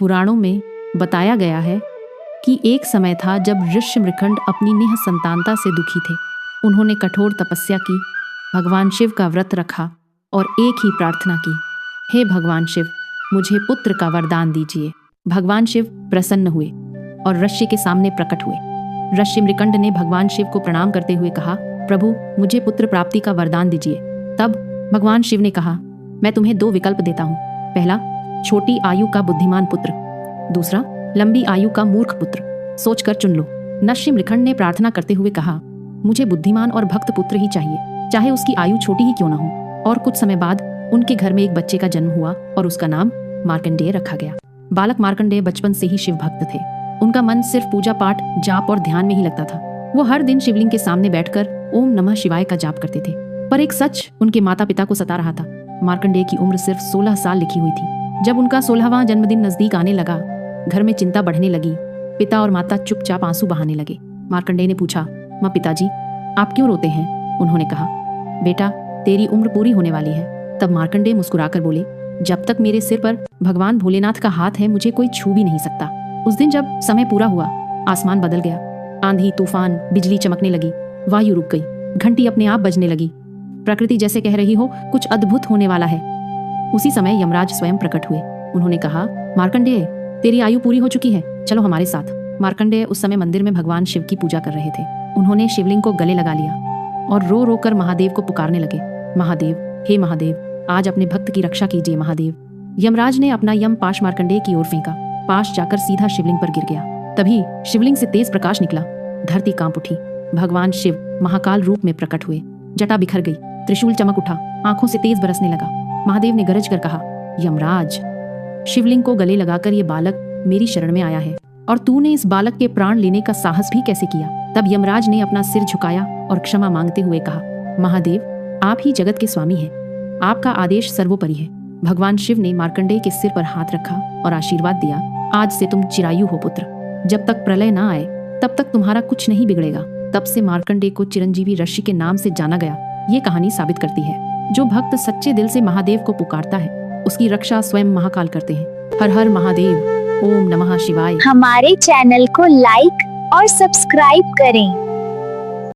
पुराणों में बताया गया है कि एक समय था जब ऋषि मृकंड अपनी निःसंतानता से दुखी थे। उन्होंने कठोर तपस्या की, भगवान शिव का व्रत रखा और एक ही प्रार्थना की, हे भगवान शिव, मुझे पुत्र का वरदान दीजिए। भगवान शिव प्रसन्न हुए और ऋषि के सामने प्रकट हुए। ऋषि मृकंड ने भगवान शिव को प्रणाम करते हुए कहा, प्रभु, मुझे पुत्र प्राप्ति का वरदान दीजिए। तब भगवान शिव ने कहा, मैं तुम्हें 2 विकल्प देता हूँ। पहला, छोटी आयु का बुद्धिमान पुत्र, दूसरा, लंबी आयु का मूर्ख पुत्र, सोचकर चुन लो। ऋषि मृकंड ने प्रार्थना करते हुए कहा, मुझे बुद्धिमान और भक्त पुत्र ही चाहिए, चाहे उसकी आयु छोटी ही क्यों न हो। और कुछ समय बाद उनके घर में एक बच्चे का जन्म हुआ और उसका नाम मार्कंडेय रखा गया। बालक मार्कंडेय बचपन से ही शिव भक्त थे। उनका मन सिर्फ पूजा पाठ, जाप और ध्यान में ही लगता था। वो हर दिन शिवलिंग के सामने बैठकर ओम नमः शिवाय का जाप करते थे। पर एक सच उनके माता पिता को सता रहा था। मार्कंडेय की उम्र सिर्फ 16 साल लिखी हुई थी। जब उनका 16वां जन्मदिन नजदीक आने लगा, घर में चिंता बढ़ने लगी। पिता और माता चुपचाप आंसू बहाने लगे। मार्कंडेय ने पूछा, माँ, पिताजी, आप क्यों रोते हैं? उन्होंने कहा, बेटा, तेरी उम्र पूरी होने वाली है। तब मार्कंडेय मुस्कुराकर बोले, जब तक मेरे सिर पर भगवान भोलेनाथ का हाथ है, मुझे कोई छू भी नहीं सकता। उस दिन जब समय पूरा हुआ, आसमान बदल गया। आंधी, तूफान, बिजली चमकने लगी, वायु रुक गई, घंटी अपने आप बजने लगी। प्रकृति जैसे कह रही हो कुछ अद्भुत होने वाला है। उसी समय यमराज स्वयं प्रकट हुए। उन्होंने कहा, मार्कंडेय, तेरी आयु पूरी हो चुकी है, चलो हमारे साथ। मार्कंडेय उस समय मंदिर में भगवान शिव की पूजा कर रहे थे। उन्होंने शिवलिंग को गले लगा लिया और रो रो कर महादेव को पुकारने लगे, महादेव, हे महादेव, आज अपने भक्त की रक्षा कीजिए महादेव। यमराज ने अपना यम पाश मार्कंडेय की ओर फेंका। पाश जाकर सीधा शिवलिंग पर गिर गया। तभी शिवलिंग से तेज प्रकाश निकला। धरती कांप उठी। भगवान शिव महाकाल रूप में प्रकट हुए। जटा बिखर गई, त्रिशूल चमक उठा, आंखों से तेज बरसने लगा। महादेव ने गरज कर कहा, यमराज, शिवलिंग को गले लगाकर ये बालक मेरी शरण में आया है, और तूने इस बालक के प्राण लेने का साहस भी कैसे किया? तब यमराज ने अपना सिर झुकाया और क्षमा मांगते हुए कहा, महादेव, आप ही जगत के स्वामी हैं, आपका आदेश सर्वोपरि है। भगवान शिव ने मार्कंडेय के सिर पर हाथ रखा और आशीर्वाद दिया, आज से तुम चिरायु हो पुत्र। जब तक प्रलय ना आए तब तक तुम्हारा कुछ नहीं बिगड़ेगा। तब से मार्कंडेय को चिरंजीवी ऋषि के नाम से जाना गया। ये कहानी साबित करती है, जो भक्त सच्चे दिल से महादेव को पुकारता है, उसकी रक्षा स्वयं महाकाल करते हैं। हर हर महादेव, ओम नमः शिवाय। हमारे चैनल को लाइक और सब्सक्राइब करें।